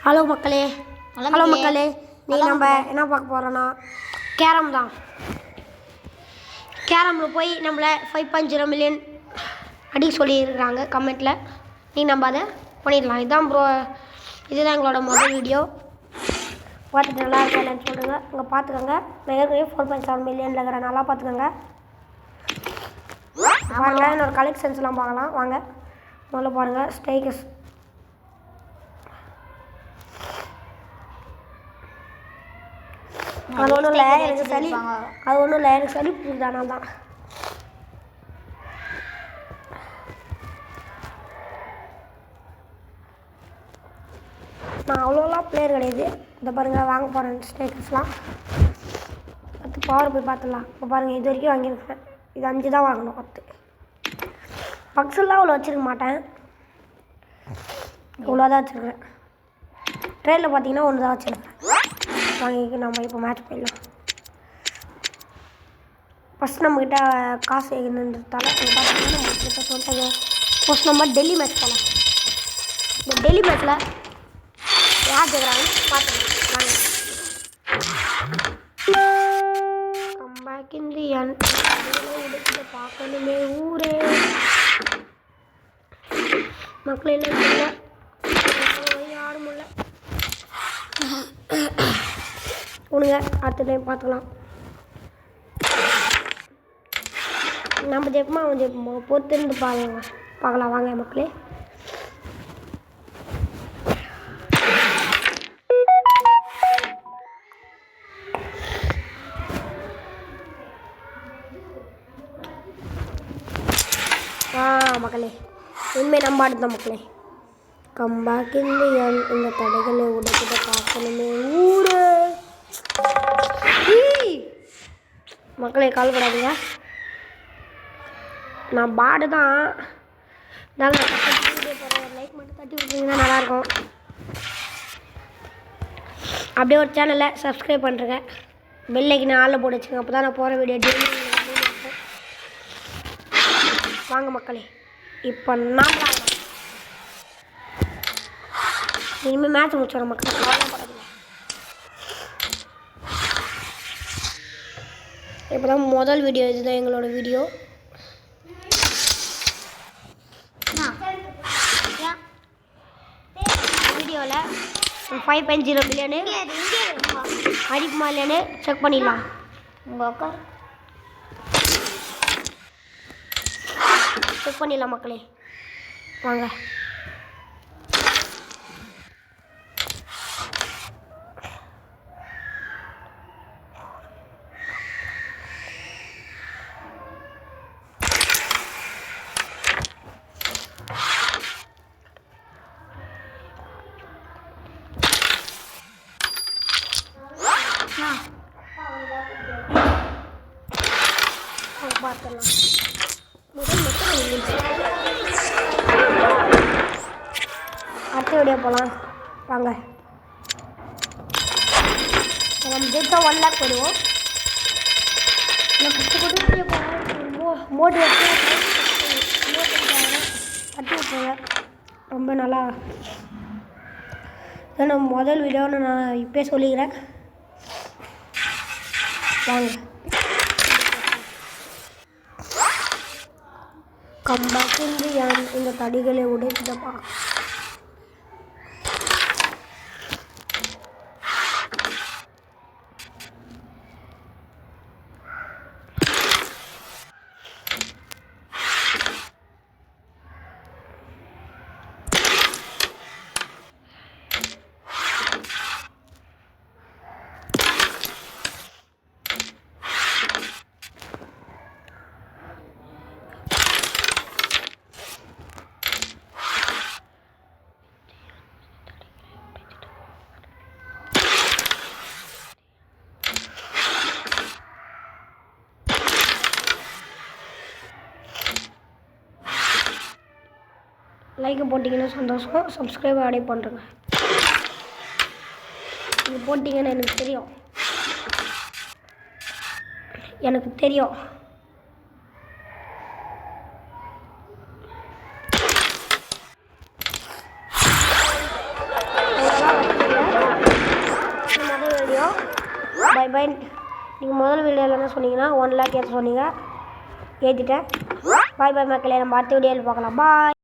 Hello மக்களே, நீ நம்ம என்ன பார்க்க போகிறோன்னா கேரம் தான். கேரமில் போய் நம்மளை 5.0 மில்லியன் அடி சொல்லியிருக்கிறாங்க கமெண்ட்டில். நீ நம்ம அதை பண்ணிடலாம். இதுதான் எங்களோட முதல் வீடியோ. பார்த்துட்டு நல்லா இருக்கா இல்லைன்னு சொல்லுங்க. இங்கே பார்த்துக்கோங்க, நான் ஏற்கனவே 4.7 மில்லியனில் இருக்கிறேன். நல்லா பார்த்துக்கோங்க. பாருங்கள், என்னோடய கலெக்ஷன்ஸ்லாம் பார்க்கலாம் வாங்க. முதல்ல பாருங்கள், ஸ்டேக்கஸ் அது ஒன்றும் இல்லை, எனக்கு சளி புரியுதானா தான். நான் அவ்வளோலாம் பிளேயர் கிடையாது. இதை பாருங்கள், வாங்க போகிறேன் ஸ்டேக்கஸ்லாம். அடுத்து பவர் போய் பார்த்துடலாம். இப்போ பாருங்கள், இது வரைக்கும் வாங்கியிருக்கேன். இது 5 தான் வாங்கணும். 10 பக்ஸெல்லாம் அவ்வளோ வச்சுருக்க மாட்டேன், இவ்வளோ தான் வச்சுருக்கேன். ட்ரெயினில் பார்த்தீங்கன்னா 1 தான் வச்சுருக்கேன். வாங்கி நம்ம இப்போ மேட்ச் போயிடலாம். ஃபஸ்ட் நம்மக்கிட்ட காசு எங்கன்றதால பார்த்தீங்கன்னா நம்மக்கிட்ட சொல்லிட்டாங்க. ஃபஸ்ட் நம்ம டெல்லி மேட்ச் போகலாம். இந்த டெல்லி மேட்ச்சில் யார் ஜெயிக்கிறாங்கன்னு பார்த்துக்கலாம் வாங்க. கம்பேக் இந்தியன் பார்க்கணுமே ஊரே மக்கள் எல்லாம் இல்லை, யாரும் இல்லை. உனங்க அடுத்த டைம் பார்த்துக்கலாம். நம்ம ஜெயிப்போமா அவன் ஜெயிப்போமா பொறுத்திருந்து பார்க்கலாம் வாங்க மக்களே. மக்களே உண்மை நம்ம ஆடுதான் மக்களே. கம்பேக் இந்தியன் இந்த தடைகளை உடைக்கிட்ட பார்க்கணுமே ஊரு. மக்களே கவலைப்படாதீங்க, நான் பாடு தான். லைக் மட்டும் தட்டி விட்டுருந்தீங்கன்னா நல்லாயிருக்கும். அப்படியே ஒரு சேனலை சப்ஸ்கிரைப் பண்ணுறேங்க, பெல் ஐக்கனை ஆளில் போட்டு வச்சுங்க. அப்போ தான் நான் போகிற வீடியோ டெய்லி வாங்க மக்களே. இப்போ நான் இனிமேல் மேட்ச் முடிச்சிடறோம் மக்கள், கவலைப்படாதீங்க. இப்போ தான் முதல் வீடியோ, இதுதான் எங்களோட வீடியோ. வீடியோவில் 5.0 மில்லியனு அடிக்குமா இல்லைன்னு செக் பண்ணிடலாம். உங்கள் அக்கா செக் பண்ணிடலாம் மக்களே வாங்க. பார்த்துடலாம். அடுத்த வீடியோ போகலாம் வாங்க. நம்ம ஜெயித்தா 1 லேக் போயிடுவோம். கஷ்டப்பட்டு வீடியோ போகிறோம். மோட்டிவேஷன் தட்டி விட்டுருங்க. ரொம்ப நல்லா இதான் நம்ம முதல் வீடியோன்னு நான் இப்போயே சொல்லிக்கிறேன் வாங்க. கம்பேக் இந்தியன் இந்த தடிகளை உடைக்கிட்டப்பா. லைக் போட்டிங்கன்னா சந்தோஷம், சப்ஸ்கிரைப் அப்படியே பண்ணுறேங்க. இது போட்டிங்கன்னு எனக்கு தெரியும். Bye bye. நீங்கள் முதல் வீடியோவில் என்ன சொன்னீங்கன்னா 1 லேக் ஏற்ற சொன்னீங்க, ஏற்றிட்டேன். பாய் பாய் மக்களே, நம்ம அடுத்த வீடியோவில் பார்க்கலாம். பாய்.